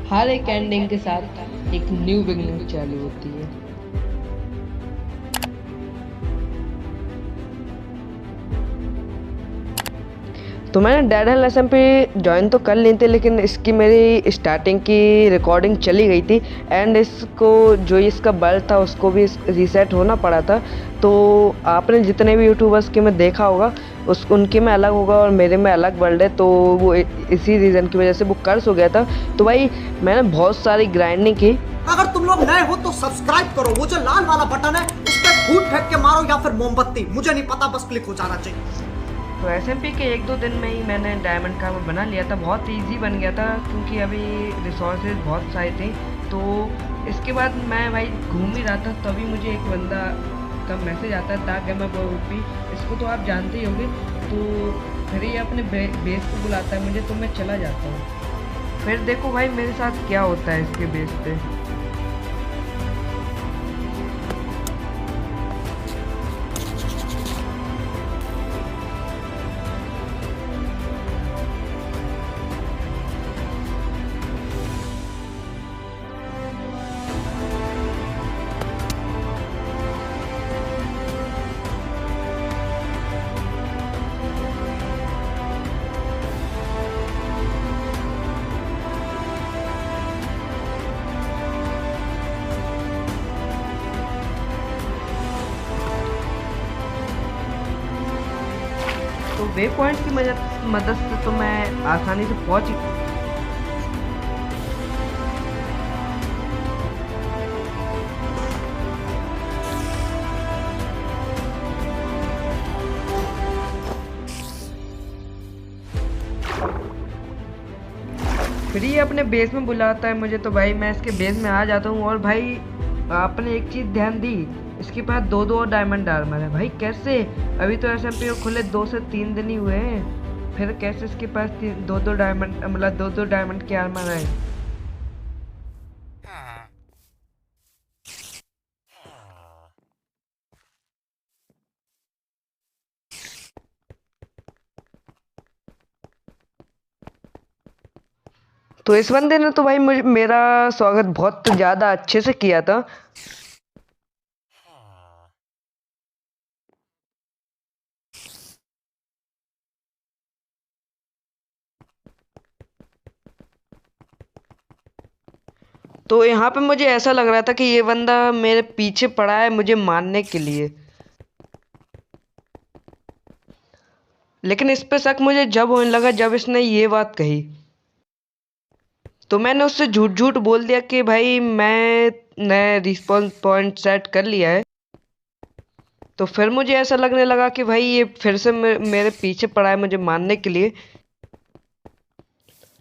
हर एक एंडिंग के साथ एक न्यू बिगनिंग चालू होती है। तो मैंने डेड हेल एसएमपी ज्वाइन तो कर ली थी, लेकिन इसकी मेरी स्टार्टिंग की रिकॉर्डिंग चली गई थी एंड इसको जो इसका बल्ड था उसको भी रीसेट होना पड़ा था। तो आपने जितने भी यूट्यूबर्स के में देखा होगा उनके में अलग होगा और मेरे में अलग वर्ल्ड है, तो वो इसी रीज़न की वजह से वो कर्स हो गया था। तो भाई मैंने बहुत सारी ग्राइंडिंग की। अगर तुम लोग नए हो तो सब्सक्राइब करो, वो जो लाल वाला बटन है उस पर फूट फेंक के मारो या फिर मोमबत्ती, मुझे नहीं पता, बस क्लिक हो जाना चाहिए। तो एसएमपी के 1-2 दिन में ही मैंने डायमंड का बना लिया था, बहुत इजी बन गया था क्योंकि अभी रिसोर्सेज बहुत सारे थे। तो इसके बाद मैं भाई घूम ही रहा था, तभी मुझे एक बंदा का मैसेज आता है दा गेमर बॉय ओपी, इसको तो आप जानते ही होंगे। तो फिर ये अपने बेस पे बुलाता है मुझे, तो मैं चला जाता हूँ। फिर देखो भाई मेरे साथ क्या होता है इसके बेस पे। तो वे पॉइंट की मदद से तो मैं आसानी से पहुंच। फिर ये अपने बेस में बुलाता है मुझे, तो भाई मैं इसके बेस में आ जाता हूँ। और भाई आपने एक चीज़ ध्यान दी, इसके पास 2-2 और डायमंड आर्मर है। भाई कैसे? अभी तो एसएमपी को खुले 2 से 3 दिन ही हुए हैं, फिर कैसे इसके पास 2-2 डायमंड, मतलब 2-2 डायमंड के आर्मर है? तो इस बंदे ने तो भाई मुझे मेरा स्वागत बहुत ज़्यादा अच्छे से किया था। तो यहाँ पे मुझे ऐसा लग रहा था कि ये बंदा मेरे पीछे पड़ा है मुझे मारने के लिए, लेकिन इस पे शक मुझे जब होने लगा जब इसने ये बात कही। तो मैंने उससे झूठ झूठ बोल दिया कि भाई मैं रिस्पॉन्स पॉइंट सेट कर लिया है। तो फिर मुझे ऐसा लगने लगा कि भाई ये फिर से मेरे पीछे पड़ा है मुझे मारने के लिए।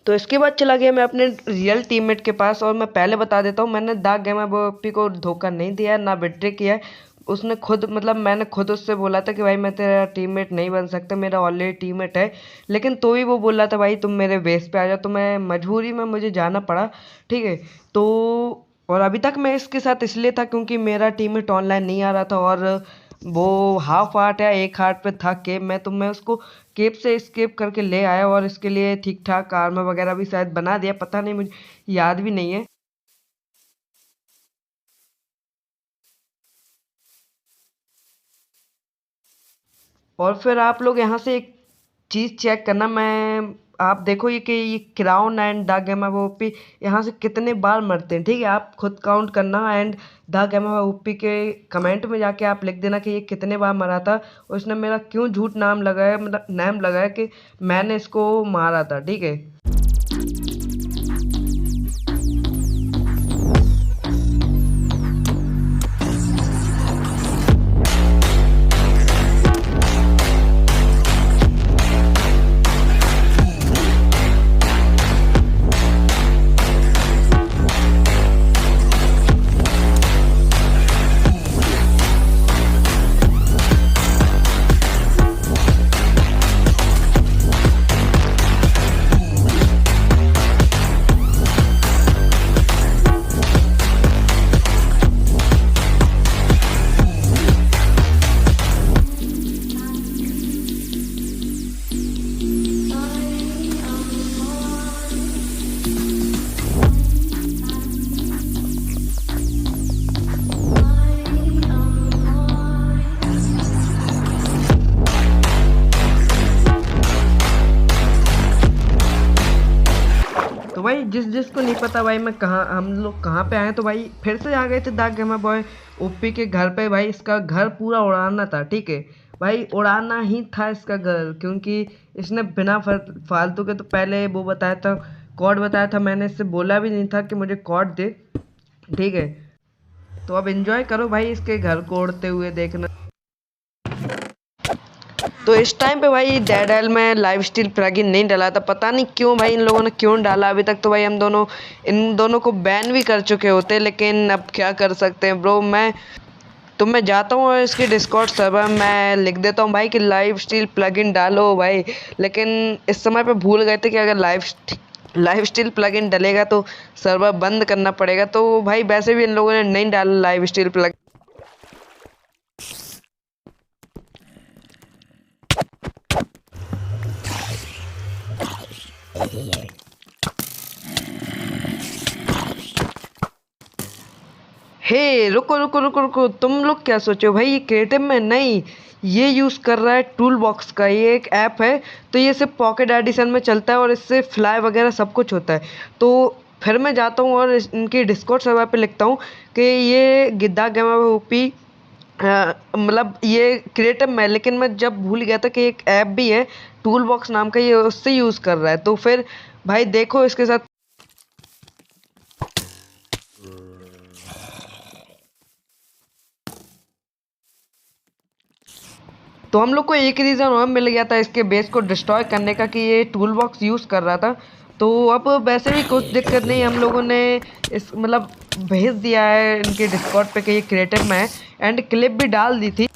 तो इसके बाद चला गया मैं अपने रियल टीममेट के पास। और मैं पहले बता देता हूँ, मैंने दाग गेमर बॉय को धोखा नहीं दिया ना बिट्रे किया है। उसने खुद, मतलब मैंने खुद उससे बोला था कि भाई मैं तेरा टीममेट नहीं बन सकता, मेरा ऑलरेडी टीममेट है, लेकिन तो भी वो बोला था भाई तुम मेरे बेस पे आ जाओ, तो मैं मजबूरी में मुझे जाना पड़ा। ठीक है। तो और अभी तक मैं इसके साथ इसलिए था क्योंकि मेरा टीममेट ऑनलाइन नहीं आ रहा था और वो हाफ हार्ट या एक हार्ट पे था केप में, तो मैं उसको केप से escape करके ले आया और इसके लिए ठीक ठाक आर्मर वगैरह भी शायद बना दिया, पता नहीं, मुझे याद भी नहीं है। और फिर आप लोग यहाँ से एक चीज़ चेक करना, मैं आप देखो ये कि ये crown and the gamer OP यहाँ से कितने बार मरते हैं। ठीक है, आप खुद काउंट करना एंड द गेमर ओपी के कमेंट में जाके आप लिख देना कि ये कितने बार मरा था और इसने मेरा क्यों झूठ नाम लगाया, मतलब नाम लगाया कि मैंने इसको मारा था। ठीक है। तो भाई जिस जिसको नहीं पता भाई मैं कहाँ हम लोग कहाँ पे आए, तो भाई फिर से आ गए थे दाग गेमर बॉय ओपी के घर पे। भाई इसका घर पूरा उड़ाना था, ठीक है भाई, उड़ाना ही था इसका घर, क्योंकि इसने बिना फालतू के तो पहले वो बताया था, कोड बताया था, मैंने इससे बोला भी नहीं था कि मुझे कोड दे, ठीक है। तो अब एंजॉय करो भाई इसके घर को उड़ते हुए देखना। तो इस टाइम पे भाई डेड एल में लाइव स्टील प्लगइन नहीं डाला था, पता नहीं क्यों भाई इन लोगों ने क्यों डाला। अभी तक तो भाई हम दोनों इन दोनों को बैन भी कर चुके होते, लेकिन अब क्या कर सकते हैं ब्रो। मैं जाता हूँ और इसके डिस्कॉर्ड सर्वर में लिख देता हूँ भाई कि लाइव स्टील प्लगइन डालो भाई, लेकिन इस समय पे भूल गए थे कि अगर लाइव स्टील प्लगइन डलेगा तो सर्वर बंद करना पड़ेगा। तो भाई वैसे भी इन लोगों ने नहीं डाला लाइव स्टील प्लगइन। हे रुको रुको रुको रुको, तुम लोग क्या सोचो भाई, ये क्रिएटिव में नहीं, ये यूज़ कर रहा है टूल बॉक्स का, ये एक ऐप है। तो ये सिर्फ पॉकेट एडिशन में चलता है और इससे फ्लाई वगैरह सब कुछ होता है। तो फिर मैं जाता हूँ और इनकी डिस्कॉर्ड सर्वर पे लिखता हूँ कि ये गिद्दा गेमर ओपी मतलब ये क्रिएटिव में, लेकिन मैं जब भूल गया था कि एक ऐप भी है टूल बॉक्स नाम का, ये उससे यूज़ कर रहा है। तो फिर भाई देखो इसके साथ। तो हम लोग को एक रीज़न और मिल गया था इसके बेस को डिस्ट्रॉय करने का, कि ये टूल बॉक्स यूज़ कर रहा था। तो अब वैसे भी कुछ दिक्कत नहीं, हम लोगों ने इस मतलब भेज दिया है इनके डिस्कॉर्ड पे कि ये क्रिएटिव में है, एंड क्लिप भी डाल दी थी।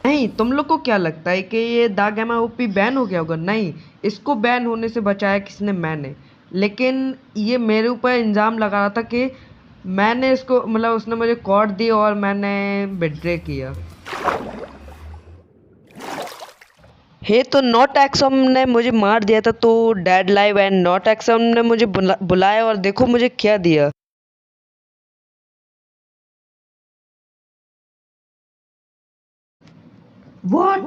नहीं, तुम लोग को क्या लगता है कि ये दा गैमा ओपी बैन हो गया होगा? नहीं, इसको बैन होने से बचाया किसने? मैंने। लेकिन ये मेरे ऊपर इल्ज़ाम लगा रहा था कि मैंने इसको मतलब उसने मुझे कॉर्ड दी और मैंने बिट्रे किया। हे तो नॉट एक्सम ने मुझे मार दिया था, तो डेड लाइव एंड नॉट एक्सम ने मुझे बुलाया और देखो मुझे क्या दिया। What?